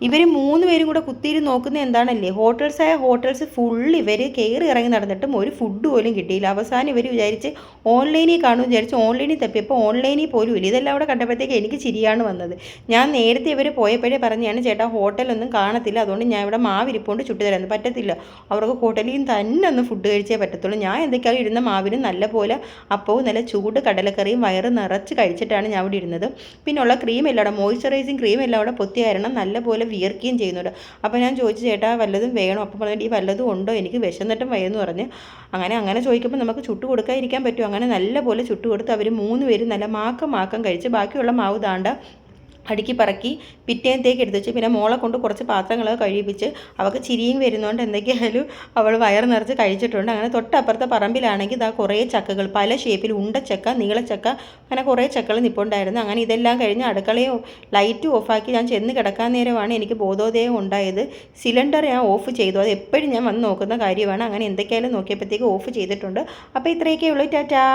ഇവർ 3 പേരും കൂടെ കുത്തിയിരുന്ന് നോക്കുന്നത് എന്താണല്ലേ, ഹോട്ടൽസ് ഫുൾ ഇവർ കയറി ഇറങ്ങി നടന്നിട്ടും ഒരു ഫുഡ് പോലും കിട്ടിയില്ല. അവസാനം ഇവർ വിചാരിച്ച് ഓൺലൈനിൽ കാണുമെന്ന് വിചാരിച്ച് ഓൺലൈനിൽ തപ്പിയപ്പോൾ ഓൺലൈനിൽ പോലും ഇല്ല. ഇതെല്ലാം അവിടെ കണ്ടപ്പോഴത്തേക്ക് എനിക്ക് ചിരിയാണ് വന്നത്. ഞാൻ നേരത്തെ ഇവർ പോയപ്പോഴേ പറഞ്ഞാണ്, ചേട്ടാ ഹോട്ടലൊന്നും കാണത്തില്ല, അതുകൊണ്ട് ഞാൻ ഇവിടെ മാവിരിപ്പോണ്ട് ചുട്ടുതരാമെന്ന്. പറ്റത്തില്ല, അവർക്ക് ഹോട്ടലിൽ തന്നെ ഒന്ന് ഫുഡ് കഴിച്ചേ പറ്റത്തുള്ളൂ. ഞാൻ എന്തൊക്കെയാണ് ഇരുന്ന മാവിനും നല്ലപോലെ അപ്പവും നല്ല ചൂട് കടലക്കറിയും വയറ് നിറച്ച് കഴിച്ചിട്ടാണ് ഞാൻ ഇവിടെ ഇരുന്നത്. പിന്നെയുള്ള ക്രീം എല്ലാം അവിടെ, മോയ്സ്ചറൈസിങ് ക്രീം എല്ലാം അവിടെ പൊത്തി കാരണം നല്ലപോലെ വിയർക്കുകയും ചെയ്യുന്നുണ്ട്. അപ്പോൾ ഞാൻ ചോദിച്ചു, ചേട്ടാ വല്ലതും വേണോ? അപ്പോൾ പറഞ്ഞിട്ട് ഈ വല്ലതും ഉണ്ടോ, എനിക്ക് വിശന്നിട്ടും വയ്യെന്ന് പറഞ്ഞ്. അങ്ങനെ ചോദിക്കുമ്പോൾ നമുക്ക് ചുട്ടു കൊടുക്കാതിരിക്കാൻ പറ്റും. അങ്ങനെ നല്ലപോലെ ചുട്ടു കൊടുത്ത് അവർ 3 പേരും നല്ല മാക്കം കഴിച്ച് ബാക്കിയുള്ള മാവ് താണ്ട അടുക്കി പറക്കി പിറ്റേന്നത്തേക്ക് എടുത്ത് വെച്ച്. പിന്നെ മോളെ കൊണ്ട് കുറച്ച് പാത്രങ്ങളൊക്കെ കഴിപ്പിച്ച് അവൾക്ക് ചിരിയും വരുന്നതുകൊണ്ട് എന്തൊക്കെയായാലും അവൾ വയറ് നിറച്ച് കഴിച്ചിട്ടുണ്ട്. അങ്ങനെ തൊട്ടപ്പുറത്തെ പറമ്പിലാണെങ്കിൽ ഇതാ കുറേ ചക്കകൾ പല ഷേപ്പിൽ, ഉണ്ടച്ചക്ക, നീളച്ചക്ക, അങ്ങനെ കുറേ ചക്കകൾ നിൽപ്പുണ്ടായിരുന്നു. അങ്ങനെ ഇതെല്ലാം കഴിഞ്ഞ് അടുക്കളയും ലൈറ്റും ഓഫാക്കി ഞാൻ ചെന്ന് കിടക്കാൻ നേരമാണ് എനിക്ക് ബോധോദയം ഉണ്ടായത്. സിലിണ്ടർ ഞാൻ ഓഫ് ചെയ്തു, അത് എപ്പോഴും ഞാൻ വന്ന് നോക്കുന്ന കാര്യമാണ്. അങ്ങനെ എന്തൊക്കെയായാലും നോക്കിയപ്പോഴത്തേക്ക് ഓഫ് ചെയ്തിട്ടുണ്ട്. അപ്പോൾ ഇത്രയൊക്കെ ഉള്ളൂ. ടാറ്റാ.